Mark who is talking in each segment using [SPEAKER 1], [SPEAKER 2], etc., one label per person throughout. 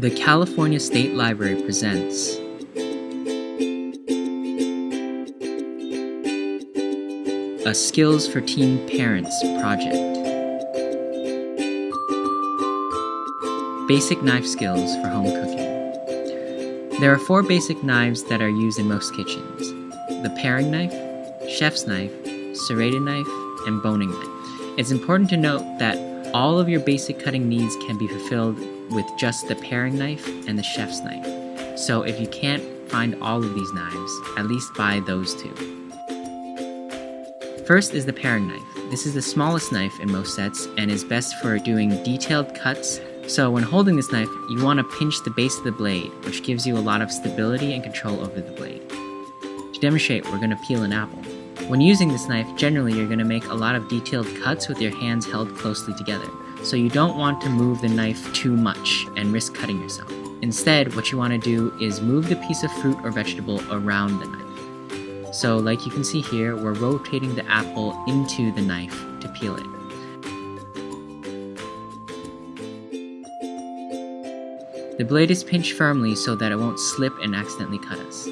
[SPEAKER 1] The California State Library presents a Skills for Teen Parents project. Basic knife skills for home cooking. There are 4 basic knives that are used in most kitchens: the paring knife, chef's knife, serrated knife, and boning knife. It's important to note that all of your basic cutting needs can be fulfilled with just the paring knife and the chef's knife. So if you can't find all of these knives, at least buy those 2. First is the paring knife. This is the smallest knife in most sets and is best for doing detailed cuts. So when holding this knife, you want to pinch the base of the blade, which gives you a lot of stability and control over the blade. To demonstrate, we're going to peel an apple. When using this knife, generally you're going to make a lot of detailed cuts with your hands held closely together. So you don't want to move the knife too much and risk cutting yourself. Instead, what you want to do is move the piece of fruit or vegetable around the knife. So like you can see here, we're rotating the apple into the knife to peel it. The blade is pinched firmly so that it won't slip and accidentally cut us.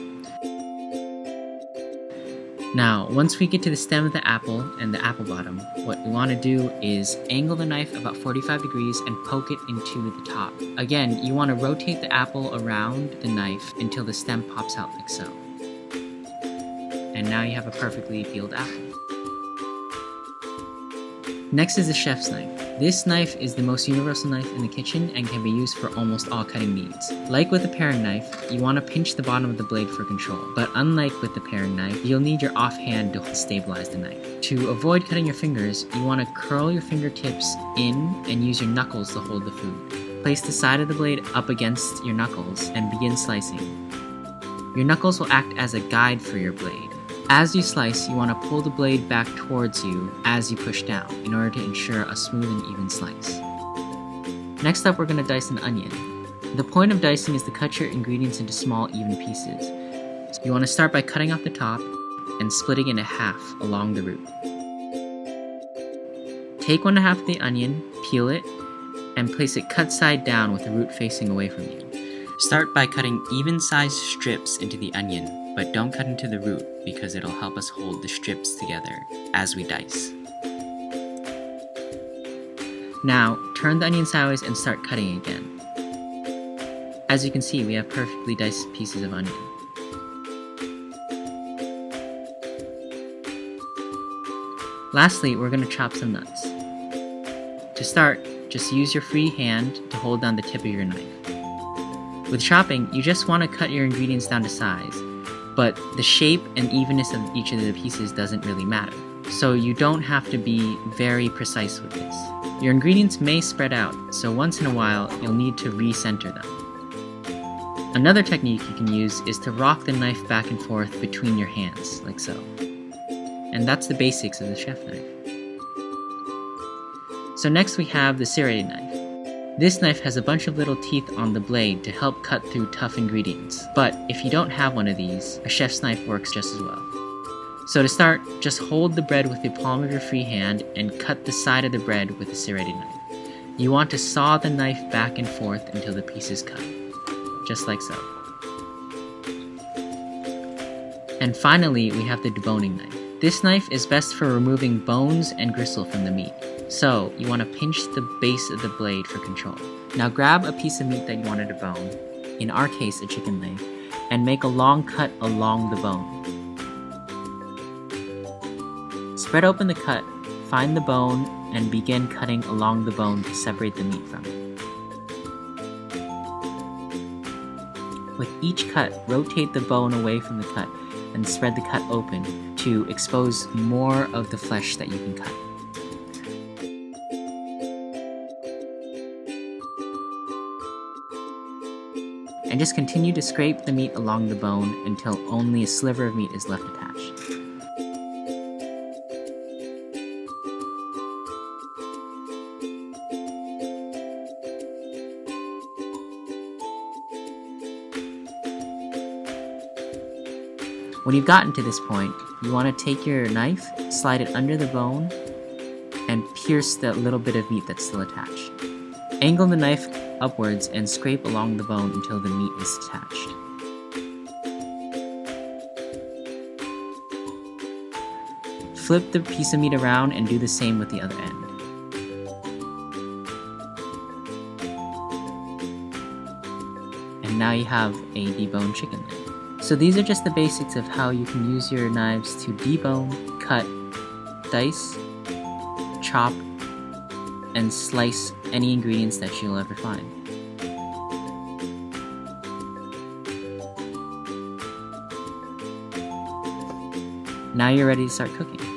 [SPEAKER 1] Now, once we get to the stem of the apple and the apple bottom, what we want to do is angle the knife about 45 degrees and poke it into the top. Again, you want to rotate the apple around the knife until the stem pops out like so. And now you have a perfectly peeled apple. Next is the chef's knife. This knife is the most universal knife in the kitchen and can be used for almost all cutting needs. Like with the paring knife, you want to pinch the bottom of the blade for control, but unlike with the paring knife, you'll need your offhand to stabilize the knife. To avoid cutting your fingers, you want to curl your fingertips in and use your knuckles to hold the food. Place the side of the blade up against your knuckles and begin slicing. Your knuckles will act as a guide for your blade. As you slice, you want to pull the blade back towards you as you push down in order to ensure a smooth and even slice. Next up, we're going to dice an onion. The point of dicing is to cut your ingredients into small, even pieces. So you want to start by cutting off the top and splitting it in half along the root. Take 1/2 of the onion, peel it, and place it cut side down with the root facing away from you. Start by cutting even-sized strips into the onion, but don't cut into the root because it'll help us hold the strips together as we dice. Now, turn the onion sideways and start cutting again. As you can see, we have perfectly diced pieces of onion. Lastly, we're going to chop some nuts. To start, just use your free hand to hold down the tip of your knife. With chopping, you just want to cut your ingredients down to size, but the shape and evenness of each of the pieces doesn't really matter. So you don't have to be very precise with this. Your ingredients may spread out, so once in a while, you'll need to recenter them. Another technique you can use is to rock the knife back and forth between your hands, like so. And that's the basics of the chef knife. So next we have the serrated knife. This knife has a bunch of little teeth on the blade to help cut through tough ingredients. But if you don't have one of these, a chef's knife works just as well. So to start, just hold the bread with the palm of your free hand and cut the side of the bread with a serrated knife. You want to saw the knife back and forth until the piece is cut, just like so. And finally, we have the deboning knife. This knife is best for removing bones and gristle from the meat. So, you want to pinch the base of the blade for control. Now grab a piece of meat that you wanted to bone, in our case a chicken leg, and make a long cut along the bone. Spread open the cut, find the bone, and begin cutting along the bone to separate the meat from it. With each cut, rotate the bone away from the cut and spread the cut open to expose more of the flesh that you can cut. And just continue to scrape the meat along the bone until only a sliver of meat is left attached. When you've gotten to this point, you want to take your knife, slide it under the bone, and pierce the little bit of meat that's still attached. Angle the knife upwards and scrape along the bone until the meat is detached. Flip the piece of meat around and do the same with the other end. And now you have a deboned chicken leg. So these are just the basics of how you can use your knives to debone, cut, dice, chop, and slice any ingredients that you'll ever find. Now you're ready to start cooking.